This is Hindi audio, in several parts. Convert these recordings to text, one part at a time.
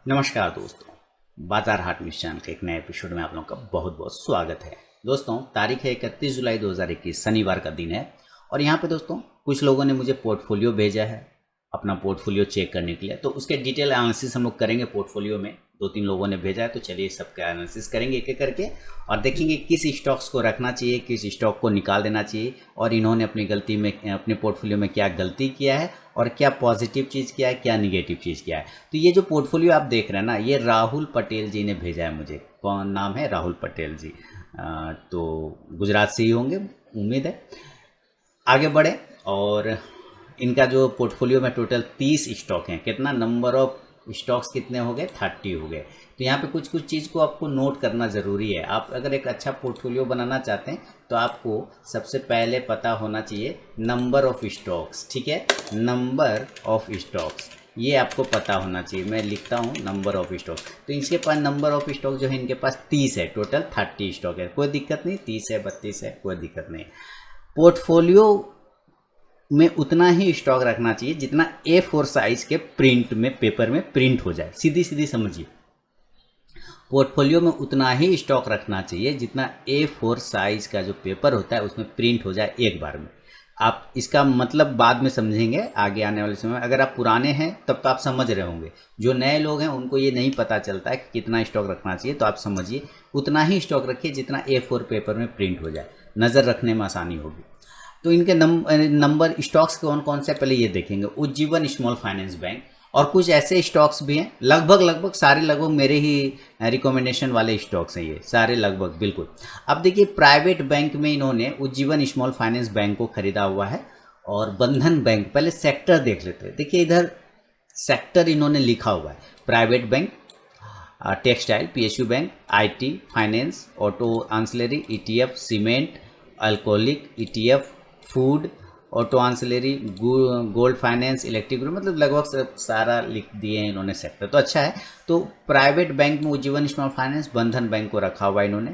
नमस्कार दोस्तों, बाजार हाट न्यूज चैनल के एक नए एपिसोड में आप लोगों का बहुत बहुत स्वागत है। दोस्तों, तारीख है 31 जुलाई 2021, शनिवार का दिन है। और यहाँ पे दोस्तों कुछ लोगों ने मुझे पोर्टफोलियो भेजा है अपना पोर्टफोलियो चेक करने के लिए, तो उसके डिटेल एनालिसिस हम लोग करेंगे। पोर्टफोलियो में 2-3 लोगों ने भेजा है, तो चलिए सबका एनालिसिस करेंगे एक एक करके और देखेंगे किस स्टॉक्स को रखना चाहिए, किस स्टॉक को निकाल देना चाहिए, और इन्होंने अपनी गलती में अपने पोर्टफोलियो में क्या गलती किया है और क्या पॉजिटिव चीज़ किया है, क्या निगेटिव चीज़ किया है। तो ये जो पोर्टफोलियो आप देख रहे हैं ना, ये राहुल पटेल जी ने भेजा है मुझे। कौन नाम है? राहुल पटेल जी। तो गुजरात से ही होंगे, उम्मीद है। आगे बढ़े और इनका जो पोर्टफोलियो में टोटल 30 स्टॉक हैं। कितना नंबर ऑफ स्टॉक्स कितने हो गए? 30 हो गए। तो यहाँ पे कुछ कुछ चीज़ को आपको नोट करना ज़रूरी है। आप अगर एक अच्छा पोर्टफोलियो बनाना चाहते हैं तो आपको सबसे पहले पता होना चाहिए नंबर ऑफ स्टॉक्स। ठीक है, नंबर ऑफ स्टॉक्स ये आपको पता होना चाहिए। मैं लिखता हूँ नंबर ऑफ स्टॉक। तो इसके पास नंबर ऑफ स्टॉक जो है, इनके पास 30 है, टोटल 30 स्टॉक है। कोई दिक्कत नहीं, 30 है 32 है, कोई दिक्कत नहीं। पोर्टफोलियो में उतना ही स्टॉक रखना चाहिए जितना A4 साइज के प्रिंट में, पेपर में प्रिंट हो जाए। सीधी सीधी समझिए, पोर्टफोलियो में उतना ही स्टॉक रखना चाहिए जितना A4 साइज का जो पेपर होता है उसमें प्रिंट हो जाए एक बार में। आप इसका मतलब बाद में समझेंगे आगे आने वाले समय में। अगर आप पुराने हैं तब तो आप समझ रहे होंगे, जो नए लोग हैं उनको ये नहीं पता चलता है कि कितना स्टॉक रखना चाहिए। तो आप समझिए, उतना ही स्टॉक रखिए जितना A4 पेपर में प्रिंट हो जाए, नज़र रखने में आसानी होगी। तो इनके नंबर स्टॉक्स कौन कौन से पहले ये देखेंगे। उज्जीवन स्मॉल फाइनेंस बैंक, और कुछ ऐसे स्टॉक्स भी हैं, लगभग सारे लगभग मेरे ही रिकमेंडेशन वाले स्टॉक्स हैं ये सारे, लगभग बिल्कुल। अब देखिए, प्राइवेट बैंक में इन्होंने उज्जीवन स्मॉल फाइनेंस बैंक को खरीदा हुआ है और बंधन बैंक। पहले सेक्टर देख लेते हैं। देखिए इधर सेक्टर इन्होंने लिखा हुआ है, private bank, textile, PSU bank, IT, finance, auto ancillary, ETF, cement, alcoholic, ETF, food, auto ancillary, gold finance, electric, मतलब लगभग सब सारा लिख दिए हैं इन्होंने सेक्टर। तो अच्छा है। तो प्राइवेट बैंक में उज्जीवन स्मॉल फाइनेंस, बंधन बैंक को रखा हुआ इन्होंने।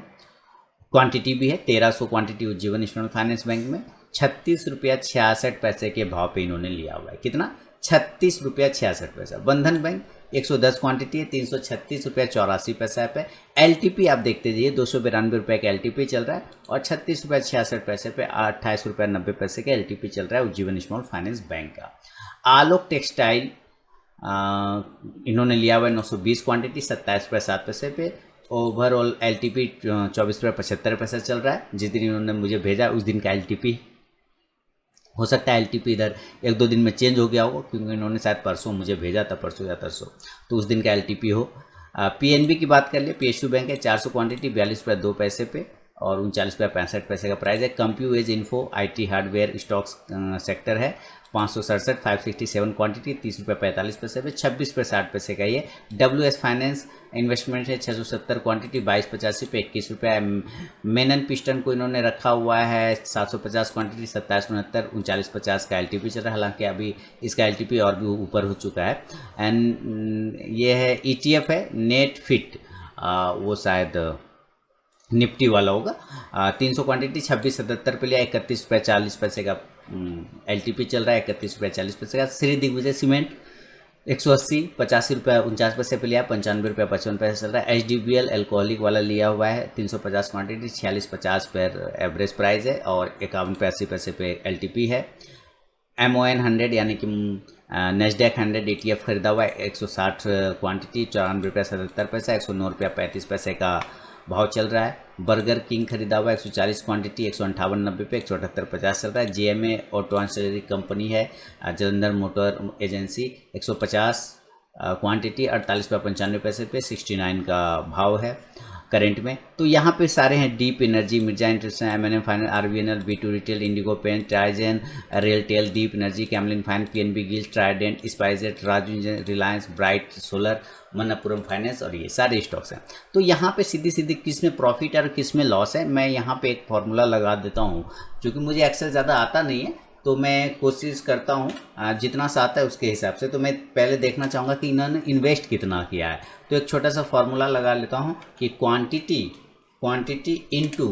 क्वांटिटी भी है 1300 quantity Ujjivan small finance bank में। 36 रुपया 66 पैसे के भाव पे इन्होंने लिया हुआ है। कितना? 36 रुपया 66 पैसा। बंधन बैंक 110 क्वांटिटी है, 336 रुपया 84 पैसा पे। LTP आप देखते जाइए, 292 रुपये का LTP चल रहा है और 36 रुपया 66 पैसे पे 28 रुपया 90 पैसे का LTP चल रहा है उज्जीवन स्मॉल फाइनेंस बैंक का। आलोक टेक्सटाइल इन्होंने लिया हुआ है 920 क्वांटिटी, 27 रुपया 7 पैसे पे। ओवरऑल LTP 24 रुपया 75 पैसा चल रहा है। जिस दिन इन्होंने मुझे भेजा उस दिन का LTP हो सकता है LTP इधर 1-2 दिन में चेंज हो गया होगा, क्योंकि इन्होंने शायद परसों मुझे भेजा था, परसों या तरसों, तो उस दिन का LTP हो। PNB की बात कर ले, PSU बैंक है, 400 क्वांटिटी, 42 रुपया 2 पैसे पे और 39 रुपया 65 पैसे का प्राइस है। Compuage info IT hardware stocks sector है, 567 567 क्वांटिटी, 30 रुपया 45 पैसे पे, 26 रुपये 60 पैसे का ये। WS फाइनेंस इन्वेस्टमेंट है, 670 क्वांटिटी, 2285 पे 21 रुपया। मेनन पिस्टन को इन्होंने रखा हुआ है 750 क्वांटिटी, 2769 3950 का LTP चल रहा है। हालांकि अभी इसका LTP और भी ऊपर हो चुका है। एंड ये है ETF है, नेट फिट, वो शायद निफ्टी वाला होगा। 300 क्वांटिटी, 2677 पे लिया, 31 रुपया 40 पैसे का LTP चल रहा है, 31 रुपया 40 पैसे का। श्री दिग्विजय सीमेंट 180, 85 रुपया 49 पैसे पे लिया, 95 रुपया 55 पैसे चल रहा है। HDBL अल्कोहलिक वाला लिया हुआ है, 350 क्वांटिटी, 4650 पर एवरेज प्राइस है और 51 रुपया 80 पैसे पे LTP है। MON 100 यानी कि नेस्डैक 100 ETF खरीदा हुआ है, 160 क्वांटिटी, 94 रुपया 77 पैसा, 109 रुपया 35 पैसे का भाव चल रहा है। बर्गर किंग खरीदा हुआ है, 140 क्वांटिटी, 158.90 पे, 178.50 चल रहा है। JMA ऑटो आंसलरी कंपनी है, जलंधर मोटर एजेंसी, 150 क्वांटिटी, 48 रुपया 95 पैसे पे, 69 का भाव है करेंट में। तो यहाँ पे सारे हैं, Deep energy, Mirza international, M&M finance, RVNL, V2 retail, Indigo paint, Trigyn, RailTel, Deep energy, Camlin fine, PNB gilts, Trident, SpiceJet, Raju engine, Reliance, bright solar, Manappuram finance, और ये सारे स्टॉक्स हैं। तो यहाँ पे सीधी सीधी किस में प्रॉफिट है और किस में लॉस है, मैं यहाँ पे एक फार्मूला लगा देता हूँ। क्योंकि मुझे एक्सेल ज़्यादा आता नहीं है, तो मैं कोशिश करता हूँ जितना सा आता है उसके हिसाब से। तो मैं पहले देखना चाहूँगा कि इन्होंने इन्वेस्ट कितना किया है। तो एक छोटा सा फार्मूला लगा लेता हूँ कि क्वांटिटी इनटू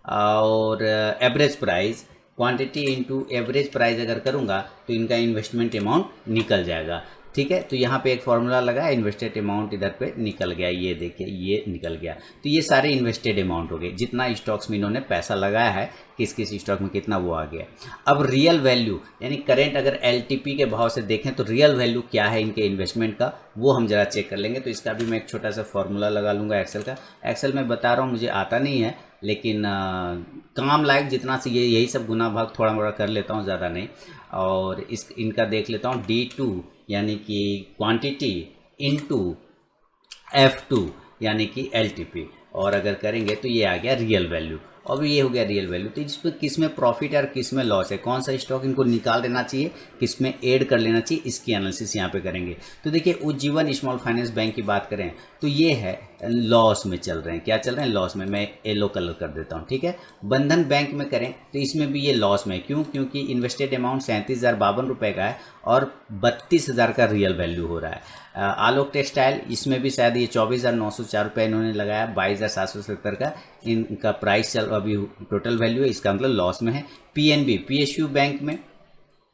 और average price, quantity into average price अगर करूँगा तो इनका इन्वेस्टमेंट अमाउंट निकल जाएगा। ठीक है। तो यहाँ पे एक फॉर्मूला लगा, इन्वेस्टेड अमाउंट इधर पे निकल गया, ये देखिए ये निकल गया। तो ये सारे इन्वेस्टेड अमाउंट हो गए, जितना स्टॉक्स में इन्होंने पैसा लगाया है, किस किस स्टॉक में कितना वो आ गया। अब रियल वैल्यू यानी करेंट अगर एलटीपी के भाव से देखें तो रियल वैल्यू क्या है इनके इन्वेस्टमेंट का, वो हम जरा चेक कर लेंगे। तो इसका भी मैं एक छोटा सा फॉर्मूला लगा लूँगा एक्सेल का। एक्सेल में बता रहा हूँ, मुझे आता नहीं है, लेकिन काम लायक जितना से ये यही सब गुना भाग थोड़ा मोड़ा कर लेता हूँ, ज़्यादा नहीं। और इस इनका देख लेता हूँ, D2 यानी कि क्वांटिटी इनटू F2 यानी कि LTP, और अगर करेंगे तो ये आ गया रियल वैल्यू। अब ये हो गया रियल वैल्यू। तो इसमें किस में प्रॉफिट है और किस में लॉस है, कौन सा स्टॉक इनको निकाल देना चाहिए, किस में ऐड कर लेना चाहिए, इसकी एनालिसिस यहाँ पे करेंगे। तो देखिए उज्जीवन स्मॉल फाइनेंस बैंक की बात करें तो ये है लॉस में चल रहे हैं। क्या चल रहे हैं? लॉस में। मैं येलो कलर कर देता हूँ, ठीक है। बंधन बैंक में करें तो इसमें भी ये लॉस में। क्यों? क्योंकि इन्वेस्टेड अमाउंट 37,052 रुपये का है और 32,000 का रियल वैल्यू हो रहा है। आलोक टेक्सटाइल, इसमें भी शायद ये 24,904 रुपये इन्होंने लगाया, 22,770 का इनका प्राइस चल, अभी टोटल वैल्यू है, इसका मतलब लॉस में है। PNB PSU बैंक में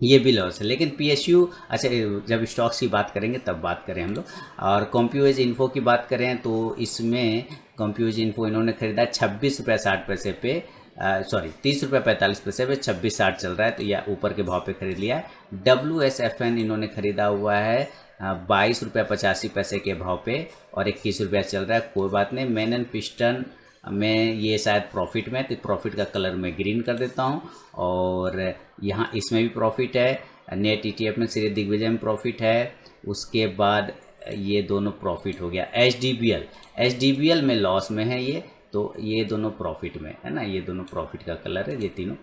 ये भी लॉस है, लेकिन PSU, अच्छा जब स्टॉक्स की बात करेंगे तब बात करें हम लोग। और कॉम्प्यूज इन्फो की बात करें तो इसमें कॉम्प्यूज इन्फो इन्होंने खरीदा 26 रुपये 60 पैसे पे, सॉरी 30 रुपये 45 पैसे पे, 26.60 चल रहा है, तो यह ऊपर के भाव पे खरीद लिया है। WSFN इन्होंने खरीदा हुआ है 22 रुपये 85 पैसे के भाव पे और 21 रुपया चल रहा है, कोई बात नहीं। मेनन पिस्टन में ये शायद प्रॉफिट में, तो प्रॉफिट का कलर मैं ग्रीन कर देता हूँ। और यहाँ इसमें भी प्रॉफिट है। नेट ETF में श्री दिग्विजय में प्रॉफिट है। उसके बाद ये दोनों प्रॉफिट हो गया। HDBL में लॉस में है ये, तो ये दोनों प्रॉफिट में है ना, ये दोनों प्रॉफिट का कलर है ये तीनों।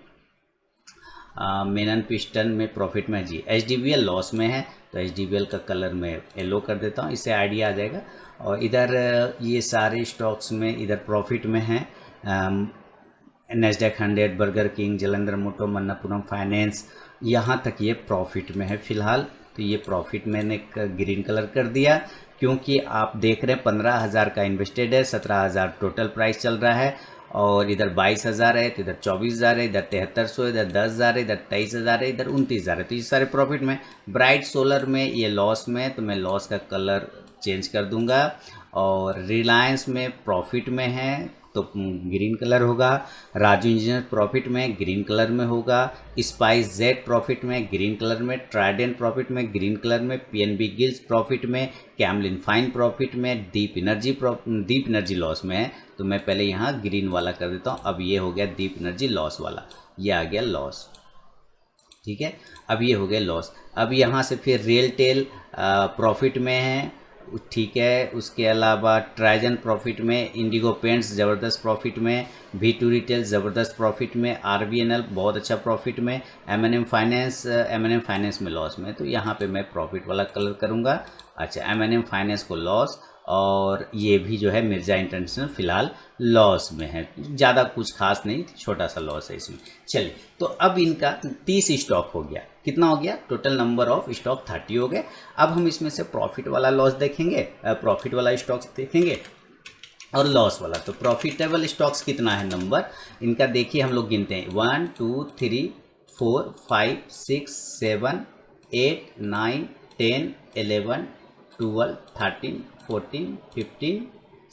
मेनन पिस्टन में प्रॉफिट में जी, HDBL लॉस में है, तो HDBL का कलर मैं येलो कर देता हूँ, इससे आइडिया आ जाएगा। और इधर ये सारे स्टॉक्स में इधर प्रॉफिट में हैं। NASDAQ 100, बर्गर किंग, जलंधर मोटो, मन्नापुरम फाइनेंस, यहाँ तक ये प्रॉफिट में है फिलहाल। तो ये प्रॉफिट मैंने ग्रीन कलर कर दिया, क्योंकि आप देख रहे हैं 15,000 का इन्वेस्टेड है, 17,000 टोटल प्राइस चल रहा है, और इधर 22,000 है, तो इधर 24,000 है, इधर 7300 है, इधर 10,000 है, इधर 23,000 है, इधर 29,000 है, तो ये सारे प्रॉफिट में। ब्राइट सोलर में ये लॉस में, तो मैं लॉस का कलर चेंज कर दूंगा। और रिलायंस में प्रॉफिट में है तो ग्रीन कलर होगा। राजू इंजीनियर प्रॉफिट में ग्रीन कलर में होगा। स्पाइस जेड प्रॉफिट में ग्रीन कलर में। ट्राइडेंट प्रॉफिट में ग्रीन कलर में। PNB गिल्स प्रॉफिट में। कैमलिन फाइन प्रॉफिट में। दीप एनर्जी लॉस में है, तो मैं पहले यहाँ ग्रीन वाला कर देता हूँ। अब ये हो गया दीप एनर्जी लॉस वाला, ये आ गया लॉस, ठीक है। अब ये हो गया लॉस। अब यहाँ से फिर रेलटेल प्रॉफिट में है, ठीक है। उसके अलावा ट्राइजन प्रॉफिट में, इंडिगो पेंट्स ज़बरदस्त प्रॉफिट में, V2 रिटेल ज़बरदस्त प्रॉफिट में, RVNL बहुत अच्छा प्रॉफिट में, M&M फाइनेंस में लॉस में। तो यहाँ पे मैं प्रॉफिट वाला कलर करूँगा। अच्छा, M&M फाइनेंस को लॉस, और ये भी जो है मिर्जा इंटरनेशनल फिलहाल लॉस में है, ज़्यादा कुछ खास नहीं, छोटा सा लॉस है इसमें। चलिए, तो अब इनका 30 स्टॉक हो गया। कितना हो गया? टोटल नंबर ऑफ स्टॉक 30 हो गए। अब हम इसमें से प्रॉफिट वाला लॉस देखेंगे, प्रॉफिट वाला स्टॉक्स देखेंगे और लॉस वाला। तो प्रॉफिटेबल स्टॉक्स कितना है नंबर इनका, देखिए हम लोग गिनते हैं 1 2 3 4 5 6 7 8 9 10 11 12 13 14 15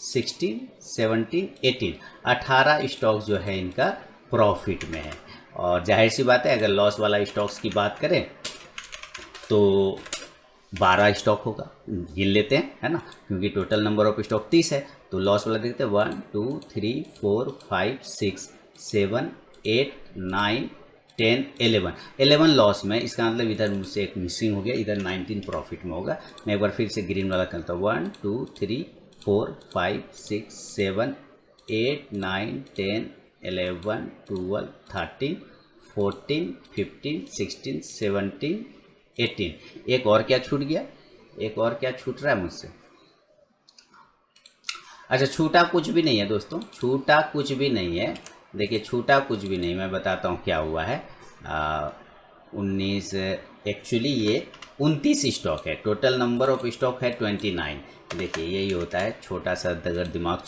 16 17 18 18 स्टॉक्स जो है इनका प्रॉफिट में है। और जाहिर सी बात है, अगर लॉस वाला स्टॉक्स की बात करें तो 12 स्टॉक होगा, गिन लेते हैं, है ना, क्योंकि टोटल नंबर ऑफ स्टॉक 30 है। तो लॉस वाला देखते हैं 1 2 3 4 5 6 7 8 9 10 11 लॉस में। इसका मतलब इधर मुझसे एक मिसिंग हो गया, इधर 19 प्रॉफिट में होगा। मैं एक बार फिर से ग्रीन वाला करता हूँ 1 2 3 4 5 6 7 8 9 10 11 12 13 14 15 16 17 18। एक और क्या छूट गया? एक और क्या छूट रहा है मुझसे? अच्छा, छूटा कुछ भी नहीं है दोस्तों, छूटा कुछ भी नहीं है। देखिए, छूटा कुछ भी नहीं, मैं बताता हूँ क्या हुआ है। 19, एक्चुअली ये 29 स्टॉक है, टोटल नंबर ऑफ स्टॉक है 29। देखिए, यही होता है, छोटा सा अगर दिमाग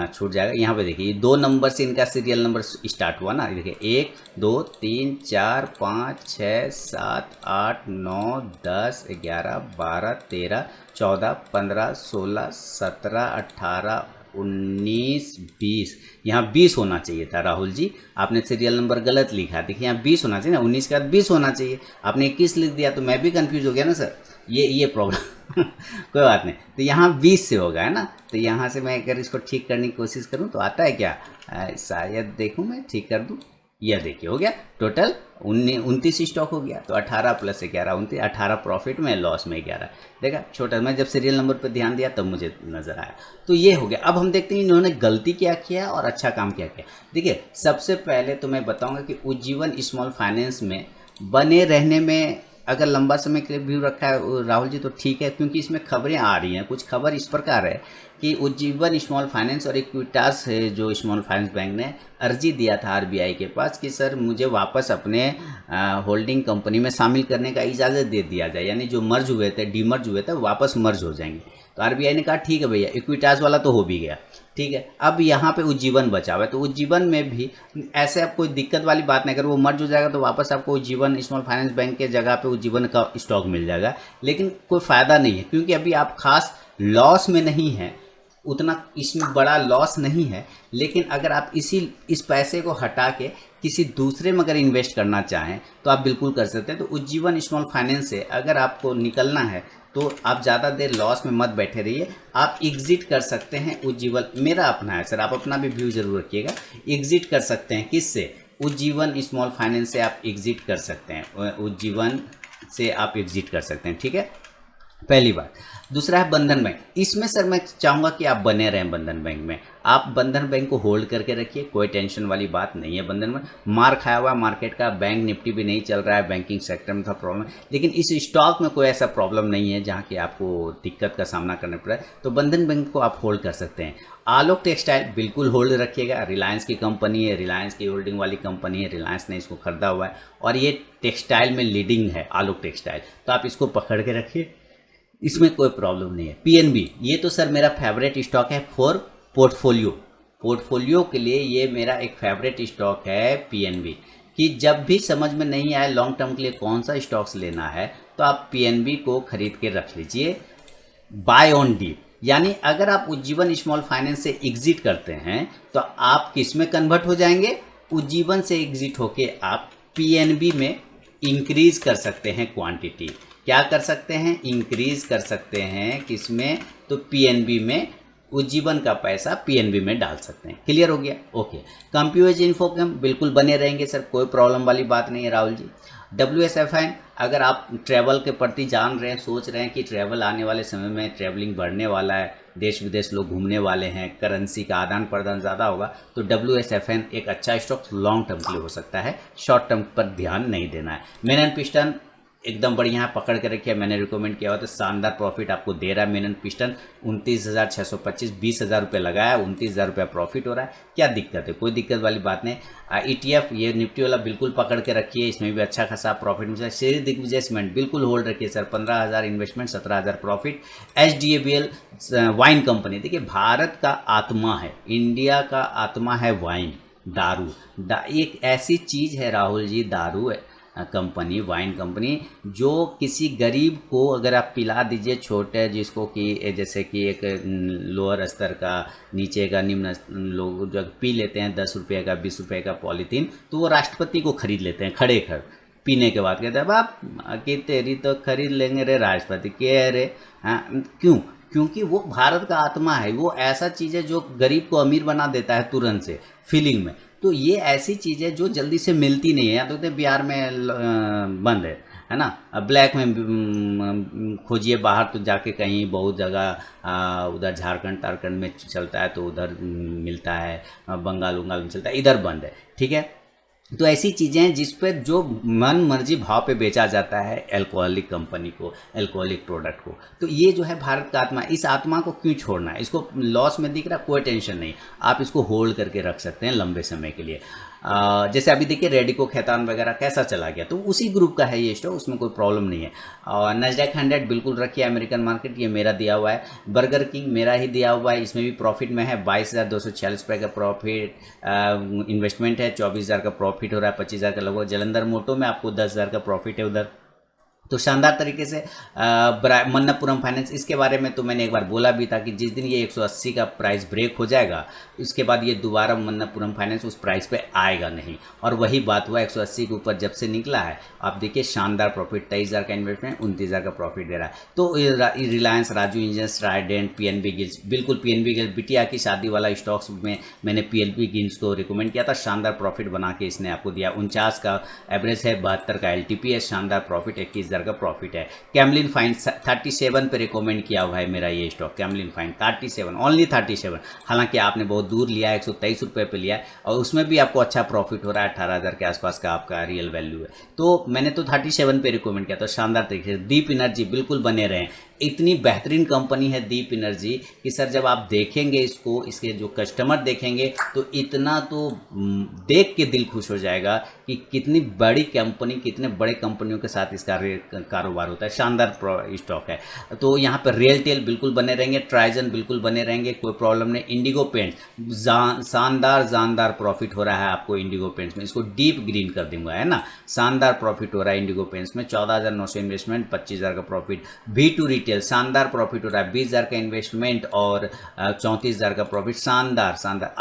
छूट जाएगा। यहाँ पे देखिए 2 नंबर से इनका सीरियल नंबर स्टार्ट हुआ ना, देखिए 1 2 3 4 5 6 7 8 9 10 11 12 13 14 15 16 17 18 19 20। यहाँ 20 होना चाहिए था राहुल जी, आपने सीरियल नंबर गलत लिखा। देखिए यहाँ 20 होना चाहिए ना, 19 के बाद 20 होना चाहिए, आपने 21 लिख दिया तो मैं भी कंफ्यूज हो गया ना सर, ये प्रॉब्लम कोई बात नहीं। तो यहाँ 20 से होगा है ना, तो यहाँ से मैं अगर इसको ठीक करने की कोशिश करूँ तो आता है क्या, शायद देखूँ मैं ठीक कर दूँ। यह देखिए हो गया, टोटल 29 स्टॉक हो गया। तो 18 + 11 29, 18 प्रॉफिट में, लॉस में 11। देखा छोटा, मैं जब सीरियल नंबर पर ध्यान दिया तब मुझे नज़र आया। तो ये हो गया। अब हम देखते हैं इन्होंने गलती क्या किया और अच्छा काम क्या किया। देखिए सबसे पहले तो मैं बताऊंगा कि उज्जीवन स्मॉल फाइनेंस में बने रहने में अगर लंबा समय के लिए व्यू रखा है राहुल जी तो ठीक है, क्योंकि इसमें खबरें आ रही हैं। कुछ खबर इस प्रकार है कि उज्जीवन स्मॉल फाइनेंस और इक्विटास है जो स्मॉल फाइनेंस बैंक ने अर्जी दिया था आरबीआई के पास कि सर मुझे वापस अपने होल्डिंग कंपनी में शामिल करने का इजाज़त दे दिया जाए, यानी जो मर्ज हुए थे, डीमर्ज हुए थे, वापस मर्ज हो जाएंगे। तो आरबीआई ने कहा ठीक है भैया, इक्विटास वाला तो हो भी गया, ठीक है, अब यहाँ पे उज्जीवन बचा हुआ है। तो उज्जीवन में भी ऐसे अब कोई दिक्कत वाली बात नहीं, अगर वो मर्ज हो जाएगा तो वापस आपको उज्जीवन स्मॉल फाइनेंस बैंक के जगह पे उज्जीवन का स्टॉक मिल जाएगा। लेकिन कोई फ़ायदा नहीं है, क्योंकि अभी आप खास लॉस में नहीं हैं, उतना इसमें बड़ा लॉस नहीं है। लेकिन अगर आप इस पैसे को हटा के किसी दूसरे में अगर इन्वेस्ट करना चाहें तो आप बिल्कुल कर सकते हैं। तो उज्जीवन स्मॉल फाइनेंस से अगर आपको निकलना है तो आप ज़्यादा देर लॉस में मत बैठे रहिए, आप एग्जिट कर सकते हैं उज्जीवन। मेरा अपना है सर, आप अपना भी व्यू जरूर रखिएगा। एग्जिट कर सकते हैं किससे, उज्जीवन स्मॉल फाइनेंस से आप एग्जिट कर सकते हैं, उज्जीवन से आप एग्जिट कर सकते हैं, ठीक है, पहली बात। दूसरा है बंधन बैंक। इसमें सर मैं चाहूँगा कि आप बने रहें बंधन बैंक में, आप बंधन बैंक को होल्ड करके रखिए, कोई टेंशन वाली बात नहीं है। बंधन बैंक मार खाया हुआ मार्केट का, बैंक निफ्टी भी नहीं चल रहा है, बैंकिंग सेक्टर में था प्रॉब्लम, लेकिन इस स्टॉक में कोई ऐसा प्रॉब्लम नहीं है जहाँ की आपको दिक्कत का सामना करना पड़ा है। तो बंधन बैंक को आप होल्ड कर सकते हैं। आलोक टेक्सटाइल बिल्कुल होल्ड रखिएगा, रिलायंस की कंपनी है, रिलायंस की होल्डिंग वाली कंपनी है, रिलायंस ने इसको खरीदा हुआ है और ये टेक्सटाइल में लीडिंग है आलोक टेक्सटाइल, तो आप इसको पकड़ के रखिए, इसमें कोई प्रॉब्लम नहीं है। पीएनबी ये तो सर मेरा फेवरेट स्टॉक है फॉर पोर्टफोलियो के लिए, ये मेरा एक फेवरेट स्टॉक है पीएनबी, कि जब भी समझ में नहीं आए लॉन्ग टर्म के लिए कौन सा स्टॉक्स लेना है तो आप पीएनबी को खरीद के रख लीजिए, बाय ऑन डीप। यानी अगर आप उज्जीवन स्मॉल फाइनेंस से एग्जिट करते हैं तो आप किस में कन्वर्ट हो जाएंगे, उज्जीवन से एग्जिट होके आप पीएनबी में इंक्रीज कर सकते हैं क्वांटिटी। क्या कर सकते हैं, इंक्रीज कर सकते हैं किसमें, तो पीएनबी में, उज्जीवन का पैसा पीएनबी में डाल सकते हैं। क्लियर हो गया, ओके। कंप्यूएज इन्फोकम बिल्कुल बने रहेंगे सर, कोई प्रॉब्लम वाली बात नहीं है राहुल जी। WSFN अगर आप ट्रैवल के प्रति जान रहे हैं, सोच रहे हैं कि ट्रैवल आने वाले समय में ट्रैवलिंग बढ़ने वाला है, देश विदेश लोग घूमने वाले हैं, करेंसी का आदान प्रदान ज़्यादा होगा, तो WSFN एक अच्छा स्टॉक लॉन्ग टर्म के लिए हो सकता है, शॉर्ट टर्म पर ध्यान नहीं देना है। मेनन पिस्टन एकदम बढ़िया है, पकड़ के रखिए, मैंने रिकमेंड किया हुआ तो शानदार प्रॉफिट आपको दे रहा है मेनन पिस्टन। 29,625, 20,000 रुपये लगाया, 29,000 रुपया प्रॉफिट हो रहा है, क्या दिक्कत है, कोई दिक्कत वाली बात नहीं। ETF ये निफ्टी वाला बिल्कुल पकड़ के रखिए, इसमें भी अच्छा खासा प्रॉफिट मिल जाए। श्री दिग्विजय सीमेंट बिल्कुल होल्ड रखिए sir, 15,000 investment, 17,000 profit. HDABL wine company, देखिए भारत का आत्मा है, इंडिया का आत्मा है वाइन, दारू, एक ऐसी चीज़ है राहुल जी, दारू है कंपनी, वाइन कंपनी, जो किसी गरीब को अगर आप पिला दीजिए, छोटे जिसको कि जैसे कि एक लोअर स्तर का, नीचे का, निम्न लोग जो पी लेते हैं 10 रुपये का, 20 रुपये का पॉलीथीन, तो वो राष्ट्रपति को खरीद लेते हैं खड़े खड़, पीने के बाद कहते हैं बाप कि तेरी तो खरीद लेंगे रे राष्ट्रपति के रे। हाँ क्यों, क्योंकि वो भारत का आत्मा है, वो ऐसा चीज़ है जो गरीब को अमीर बना देता है तुरंत से फीलिंग में। तो ये ऐसी चीज़ है जो जल्दी से मिलती नहीं है, या तो बिहार में बंद है ना, ब्लैक में खोजिए बाहर तो जाके कहीं बहुत जगह, उधर झारखंड तारखंड में चलता है तो उधर मिलता है, बंगाल उंगाल में चलता है, इधर बंद है, ठीक है। तो ऐसी चीज़ें हैं जिस पर जो मन मर्जी भाव पे बेचा जाता है एल्कोहलिक कंपनी को, एल्कोहलिक प्रोडक्ट को। तो ये जो है भारत का आत्मा, इस आत्मा को क्यों छोड़ना है, इसको लॉस में दिख रहा कोई टेंशन नहीं, आप इसको होल्ड करके रख सकते हैं लंबे समय के लिए। जैसे अभी देखिए रेडिको खैतान वगैरह कैसा चला गया, तो उसी ग्रुप का है ये स्टॉक, उसमें कोई प्रॉब्लम नहीं है। और नैस्डैक 100 बिल्कुल रखिए, अमेरिकन मार्केट ये मेरा दिया हुआ है। बर्गर किंग मेरा ही दिया हुआ है, इसमें भी प्रॉफिट में है, 22,246 रुपये का प्रॉफिट इन्वेस्टमेंट है, 24,000 का प्रॉफिट हो रहा है, 25,000 का लगभग। जलंधर मोटो में आपको 10,000 का प्रॉफिट है उधर। तो शानदार तरीके से मन्नपुरम फाइनेंस, इसके बारे में तो मैंने एक बार बोला भी था कि जिस दिन ये 180 का प्राइस ब्रेक हो जाएगा उसके बाद ये दोबारा मन्नपुरम फाइनेंस उस प्राइस पे आएगा नहीं, और वही बात हुआ। 180 के ऊपर जब से निकला है आप देखिए शानदार प्रॉफिट, 23,000 का इन्वेस्टमेंट 29,000 का प्रॉफिट दे रहा है। तो Reliance, Raju engines, Trident, PNB gills, बिल्कुल पीएनबी गिल्स बिटिया की शादी वाला स्टॉक्स में मैंने पीएनबी गिल्स को रिकमेंड किया था, शानदार प्रॉफिट बना के इसने आपको दिया। 49 का एवरेज है, 72 का एलटीपी है, शानदार प्रॉफिट, 21,000 का प्रॉफिट है। कैमलिन फाइन 37 पे रिकमेंड किया हुआ है मेरा ये स्टॉक, कैमलिन फाइन 37, ओनली 37। हालांकि आपने बहुत दूर लिया है, 123 रुपये पे लिया है, और उसमें भी आपको अच्छा प्रॉफिट हो रहा है, 18,000 के आसपास का आपका रियल वैल्यू है। तो मैंने तो 37 पे रिकमेंड किया, तो शानदार तरीके से। दीप एनर्जी बिल्कुल बने रहें, इतनी बेहतरीन कंपनी है दीप एनर्जी कि सर जब आप देखेंगे इसको, इसके जो कस्टमर देखेंगे तो इतना तो देख के दिल खुश हो जाएगा कि कितनी बड़ी कंपनी, कितने बड़े कंपनियों के साथ इसका कारोबार होता है। शानदार स्टॉक है। तो यहाँ पर रियलटेल बिल्कुल बने रहेंगे, ट्राइजन बिल्कुल बने रहेंगे, कोई प्रॉब्लम नहीं। इंडिगो पेंट्स शानदार प्रॉफिट हो रहा है आपको इंडिगो पेंट्स में, इसको डीप ग्रीन कर दूंगा, है ना। शानदार प्रॉफिट हो रहा है इंडिगो पेंट्स में, 14,900 इन्वेस्टमेंट, 25,000 का प्रॉफिट। V2 रिटेल शानदार प्रॉफिट हो रहा है, 20,000 का इन्वेस्टमेंट और 34,000 का प्रॉफिट, शानदार।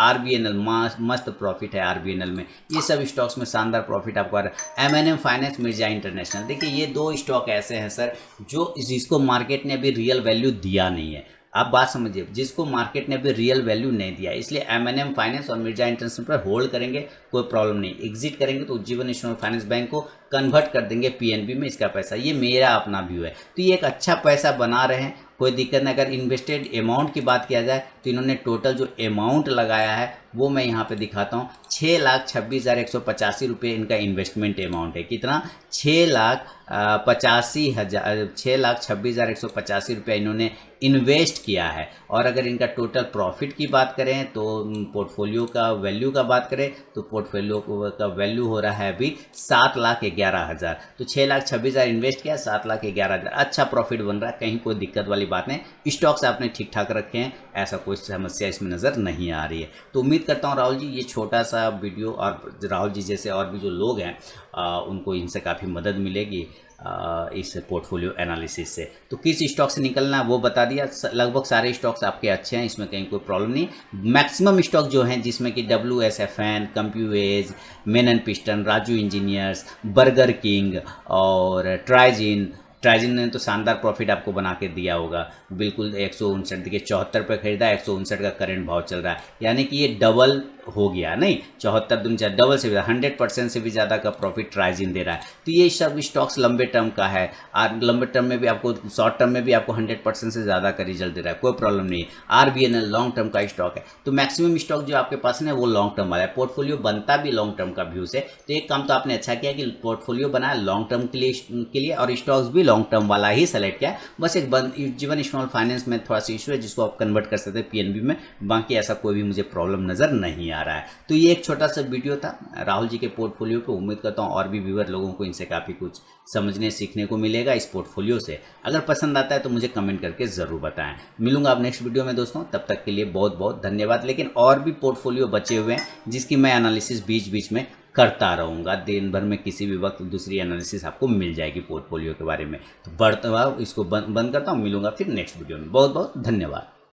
RBNL मस्त प्रॉफिट है RBNL में, ये सब स्टॉक्स में शानदार प्रॉफिट आपको आ रहा है। M&M फाइनेंस, मिर्जा इंटरनेशनल, देखिए ये दो स्टॉक ऐसे हैं सर जो जिसको मार्केट ने अभी रियल वैल्यू दिया नहीं है। आप बात समझिए, जिसको मार्केट ने अभी रियल वैल्यू नहीं दिया, इसलिए M&M फाइनेंस और मिर्जा इंटरनेशनल पर होल्ड करेंगे, कोई प्रॉब्लम नहीं। एग्जिट करेंगे तो उज्जीवन नेशनल फाइनेंस बैंक को कन्वर्ट कर देंगे पीएनबी में इसका पैसा, ये मेरा अपना व्यू है। तो ये एक अच्छा पैसा बना रहे हैं, कोई दिक्कत नहीं। अगर इन्वेस्टेड अमाउंट की बात किया जाए तो इन्होंने टोटल जो अमाउंट लगाया है वो मैं यहाँ पे दिखाता हूँ, 6,26,185 रुपये इनका इन्वेस्टमेंट अमाउंट है। कितना? 6,26,185 रुपये इन्होंने इन्वेस्ट किया है। और अगर इनका टोटल प्रॉफिट की बात करें तो पोर्टफोलियो का वैल्यू का बात करें तो पोर्टफोलियो का वैल्यू हो रहा है अभी 7,11,000। तो 6,26,000 इन्वेस्ट किया, 7,11,000, अच्छा प्रॉफिट बन रहा है, कहीं कोई दिक्कत वाली बात नहीं। स्टॉक्स आपने ठीक ठाक रखे हैं, ऐसा कोई समस्या इसमें नज़र नहीं आ रही है। तो उम्मीद करता हूँ राहुल जी ये छोटा सा वीडियो, और राहुल जी जैसे और भी जो लोग हैं उनको इनसे काफ़ी मदद मिलेगी इस पोर्टफोलियो एनालिसिस से। तो किस स्टॉक से निकलना है वो बता दिया, लगभग सारे स्टॉक्स आपके अच्छे हैं, इसमें कहीं कोई प्रॉब्लम नहीं। मैक्सिमम स्टॉक जो हैं जिसमें कि WSFN, Compuage, Menon piston, Raju engineers, Burger King और ट्राइजिन ने तो शानदार प्रॉफिट आपको बना के दिया होगा, बिल्कुल 159, देखिए 74 पे खरीदा, 159 का करंट भाव चल रहा है, यानी कि ये डबल हो गया, नहीं 74 दूनी डबल से भी 100% से भी ज़्यादा का प्रॉफिट ट्राइजिन दे रहा है। तो ये सब स्टॉक्स लंबे टर्म का है, और लंबे टर्म में भी आपको, शॉर्ट टर्म में भी आपको 100% से ज़्यादा का रिजल्ट दे रहा है, कोई प्रॉब्लम नहीं है। RBNL लॉन्ग टर्म का स्टॉक है। तो मैक्सिमम स्टॉक जो आपके पास है वो लॉन्ग टर्म वाला है, पोर्टफोलियो बनता भी लॉन्ग टर्म का व्यू से। तो एक काम तो आपने अच्छा किया कि पोर्टफोलियो बनाया लॉन्ग टर्म के लिए और स्टॉक्स भी लॉन्ग टर्म वाला ही सेलेक्ट किया। बस एक जीवन स्मॉल फाइनेंस में थोड़ा सा इशू है जिसको आप कन्वर्ट कर सकते हैं पीएनबी में, बाकी ऐसा कोई भी मुझे प्रॉब्लम नज़र नहीं आ रहा है। तो ये एक छोटा सा वीडियो था राहुल जी के पोर्टफोलियो पे, उम्मीद करता हूँ और भी व्यूअर लोगों को इनसे काफ़ी कुछ समझने सीखने को मिलेगा इस पोर्टफोलियो से। अगर पसंद आता है तो मुझे कमेंट करके ज़रूर बताएं। मिलूंगा आप नेक्स्ट वीडियो में दोस्तों, तब तक के लिए बहुत बहुत धन्यवाद। लेकिन और भी पोर्टफोलियो बचे हुए हैं जिसकी मैं एनालिसिस बीच बीच में करता रहूँगा, दिन भर में किसी भी वक्त दूसरी एनालिसिस आपको मिल जाएगी पोर्टफोलियो के बारे में। तो बढ़ता हुआ इसको बंद करता हूँ, मिलूंगा फिर नेक्स्ट वीडियो में। बहुत बहुत धन्यवाद।